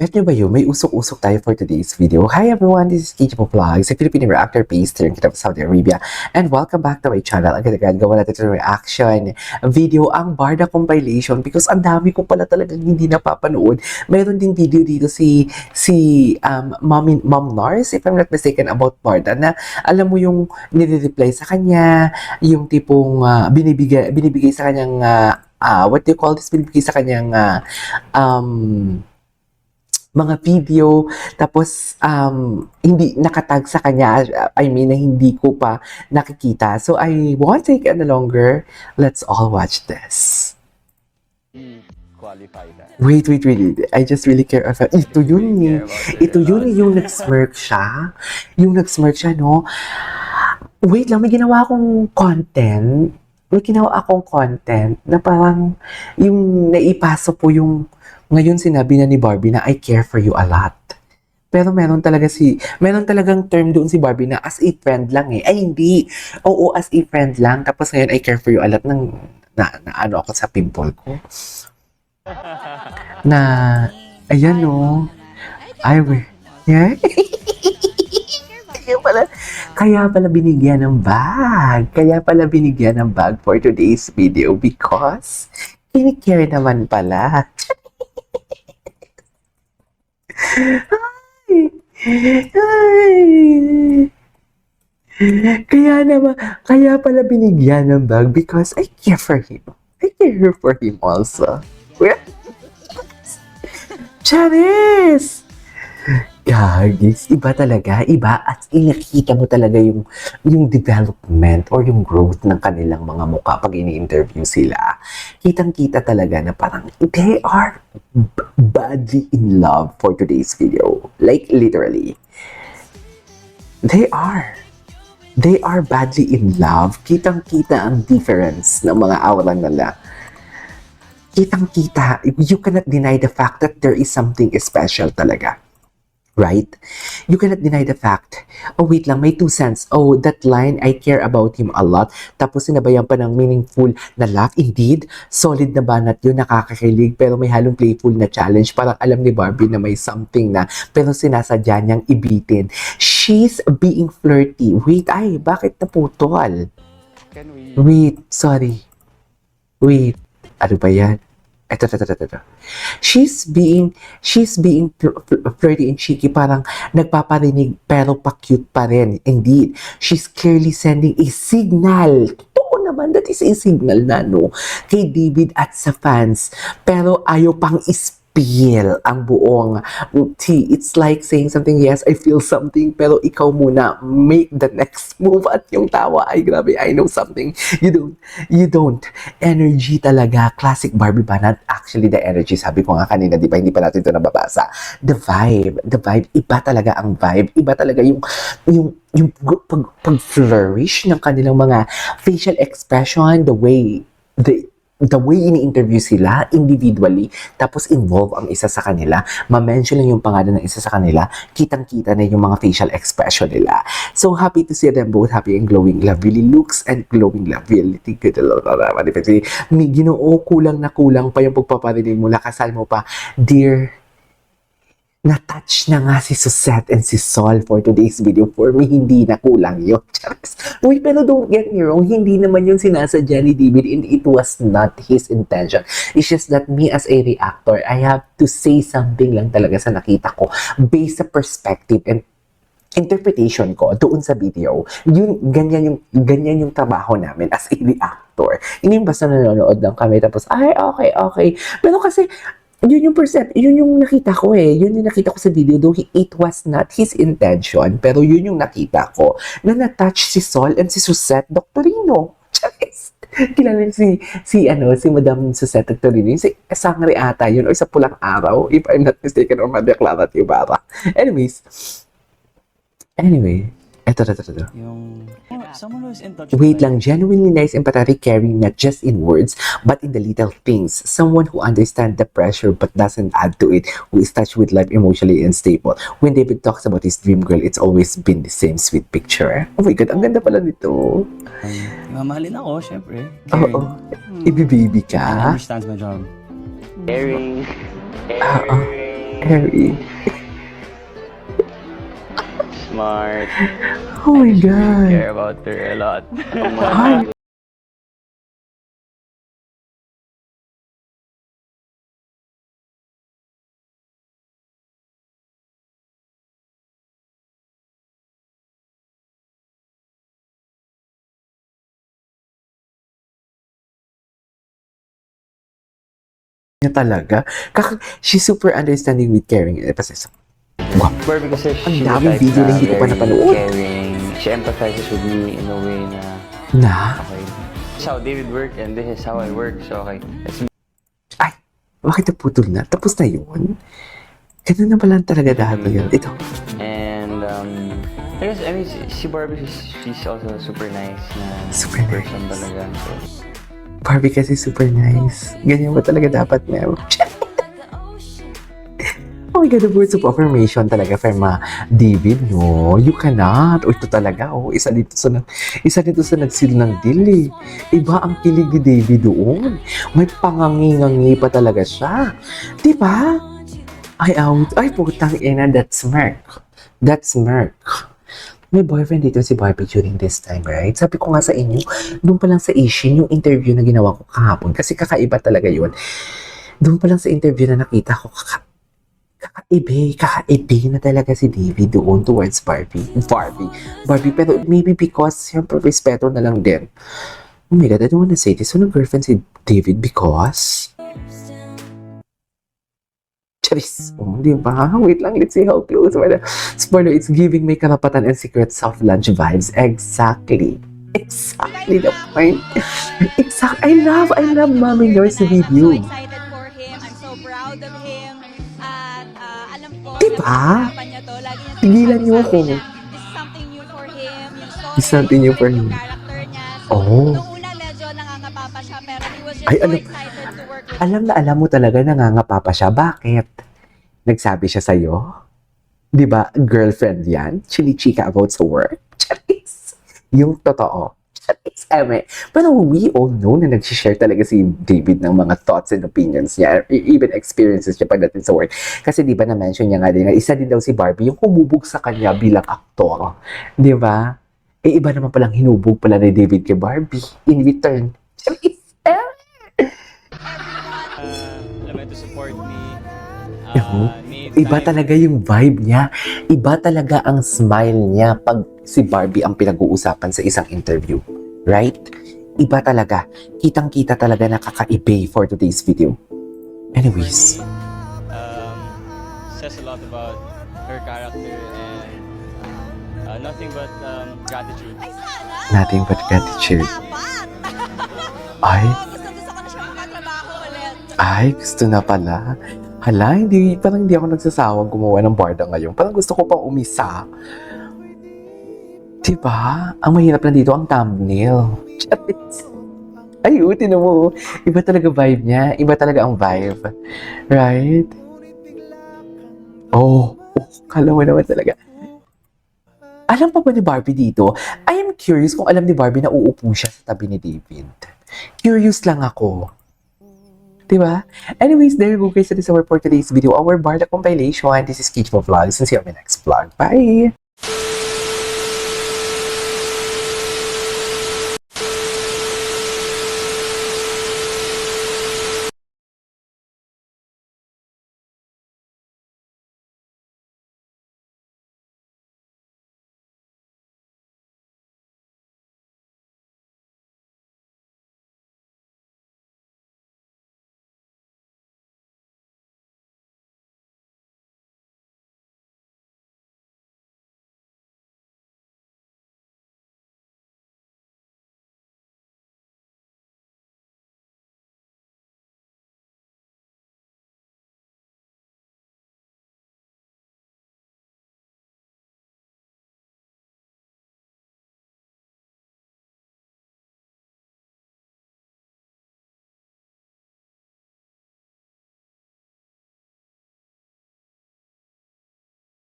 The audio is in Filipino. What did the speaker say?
Bet nyo ba yun, may usok-usok tayo for today's video. Hi everyone, this is Kichipo Vlogs, a Filipino reactor based here in Saudi Arabia. And welcome back to my channel. Agad-agad gawa natin ito reaction video, ang Barda compilation, because ang dami ko pala talagang hindi napapanood. Meron din video dito si Mom Nars, if I'm not mistaken, about Barda, na alam mo yung nire-reply sa kanya, yung tipong binibigay sa kanyang, what do you call this, binibigay sa kanyang, mga video, tapos hindi nakatag sa kanya, I mean, na hindi ko pa nakikita. So I won't take any longer. Let's all watch this. Qualify that. Wait. I just really care about... Ito yun eh. Ito yun eh, yung nag-smirk siya. Yung nag-smirk siya, no? Wait lang, may ginawa akong content. Na parang yung naipaso po yung... Ngayon sinabi na ni Barbie na I care for you a lot. Pero meron talagang term doon si Barbie na as a friend lang eh. Ay hindi. Oo, as a friend lang. Tapos ngayon I care for you a lot na ano ako sa pimple ko. Na, ayan no. Ay, yeah? Kaya pala binigyan ng bag. For today's video because kinikare naman pala. Kaya pala binigyan ng bag because I care for him. I care for him also. Charis! Gagis, iba talaga, at nakikita mo talaga yung development or yung growth ng kanilang mga mukha pag ini-interview sila. Kitang-kita talaga na parang they are badly in love for today's video. Like literally. They are badly in love. Kitang-kita ang difference ng mga aura nila. Kitang-kita, you cannot deny the fact that there is something special talaga. Right? You cannot deny the fact. Oh, wait lang, may 2 cents. Oh, that line, I care about him a lot. Tapos sinabayan pa ng meaningful na laugh. Indeed, solid na banat yun, nakakakilig, pero may halong playful na challenge. Parang alam ni Barbie na may something na, pero sinasadya niyang ibitin. She's being flirty. Wait, ay, bakit naputol? Wait, sorry. Wait, ano ba yan? Ito. She's being flirty and cheeky, parang nagpaparinig pero pa-cute pa rin. Indeed, she's clearly sending a signal. Totoo naman, that is a signal na, no? Kay David at sa fans. Pero ayaw pang spill ang buong tea. It's like saying something, yes, I feel something, pero ikaw muna, make the next move. At yung tawa, ay grabe, I know something. You don't. Energy talaga. Classic Barbie Banat. Actually, the energy, sabi ko nga kanina, di ba, hindi pa natin ito nababasa. The vibe, iba talaga ang vibe. Iba talaga yung pag-flourish ng kanilang mga facial expression, the way ini-interview sila individually, tapos involve ang isa sa kanila, ma-mention lang yung pangalan ng isa sa kanila, kitang-kita na yung mga facial expression nila. So happy to see them both happy and glowing lovely looks and glowing lovely. May Ginoo, kulang pa yung pagpaparinig mo, lakasan mo pa, dear. Na-touch na nga si Suzette and si Sol for today's video. For me, hindi na kulang yun. Uy, pero don't get me wrong, hindi naman yung sinasadya ni David and it was not his intention. It's just that me as a reactor, I have to say something lang talaga sa nakita ko based sa perspective and interpretation ko doon sa video. Ganyan yung trabaho namin as a reactor. Hindi basta nanonood lang kami tapos, ay, okay. Pero kasi, yun yung nakita ko eh. Yun yung nakita ko sa video, though it was not his intention, pero yun yung nakita ko, na na-touch si Sol and si Suzette Doctorino. Charis! Kilala si Madam Suzette Doctorino, yung sa Sangre ata yun, o sa Pulang Araw, if I'm not mistaken, or Madeklara Tibara. Anyway, eto. Someone who's in touch Wait lang, genuinely nice, empathetic, caring, not just in words, but in the little things. Someone who understands the pressure but doesn't add to it, who is touched with life emotionally and stable. When David talks about his dream girl, it's always been the same sweet picture. Oh my God, ang ganda pala nito. Mamahalin ako, syempre. Oo. Ibi-baby He ka? understands my job. Caring. Oo. Harry. Smart. Oh my God. Care about her a lot. Ay, niya talaga. She's super understanding with caring. Wow. Barbie kasi Ang she's daming the type video na na hindi ko pa very napanood. caring. She empathizes with me in a way na, Na? okay, this is how David work and this is how I work. So, okay, let's Ay, bakit naputol na? Tapos na yun? Ganun na pala talaga dati yun. Ito. And I mean, si Barbie, she's also super nice na Super person nice. talaga. So, Barbie kasi super nice. Ganyan ba talaga dapat na? Oh my God, the words of affirmation talaga from David, no? You cannot. O ito talaga, isa dito sa nagsil ng dili. Iba ang kilig ni David doon. May pangangi-ngangi pa talaga siya. Di ba? Ay, putang ina, that's Merc. That's Merc. May boyfriend dito si Barbie during this time, right? Sabi ko nga sa inyo, doon pa lang sa Asian, yung interview na ginawa ko kahapon, kasi kakaiba talaga yun. Doon pa lang sa interview na nakita ko, kakaiba na talaga si David doon towards Barbie, pero maybe because, siyempre, respeto na lang din. Oh my God, I don't wanna say this. Walang girlfriend si David because... Charis. Oh, di ba? Wait lang, let's see how close. Spoiler, it's giving may karapatan and secret soft lunch vibes. Exactly the point. I love Mommy Nurse video. I'm so excited for him. I'm so proud of him. At alam ko, Diba? napag-uusapan niya to. Lagi niya Tigilan niyo sinasabi ako. na this is something new for him. Yung story, It's something new for yung him. character niya. So, Oh. nung una medyo nangangapa pa siya, pero he was just Ay, so alam- excited to work with Alam na alam mo talaga nangangapa pa siya. Bakit? Nagsabi siya sa'yo? Di ba, girlfriend yan? Chini-chika about sa work? Charis. Yung totoo. Charis, eme. Pero we all know na nag-share talaga si David ng mga thoughts and opinions niya, even experiences niya pagdating sa work. Kasi di ba na-mention niya nga din na isa din daw si Barbie yung humubog sa kanya bilang aktor. Di ba? Iba naman palang hinubog pala ni David kay Barbie in return. Charis. alam mo, to support me. Iba talaga yung vibe niya. Iba talaga ang smile niya pag si Barbie ang pinag-uusapan sa isang interview. Right? Iba talaga. Kitang-kita talaga na kakaiba for today's video. Anyways. Says a lot about her character and nothing but gratitude. Ay, sana! Nothing but gratitude. Dapat! Ay, Gusto ko na siya magkatrabaho ulit. ay, gusto na pala. Hala, parang hindi ako nagsasawang gumawa ng barda ngayon. Parang gusto ko pang umisa. Diba? Ang mahirap na dito ang thumbnail. Charis. Ay, tinan mo. Iba talaga vibe niya. Iba talaga ang vibe. Right? Oh, kala mo naman talaga. Alam pa ba ni Barbie dito? I am curious kung alam ni Barbie na uupo siya sa tabi ni David. Curious lang ako. Diba? Anyways, there you go guys. That is our for today's video. Our Barda compilation. This is Kitch Vlogs. And see you on my next vlog. Bye!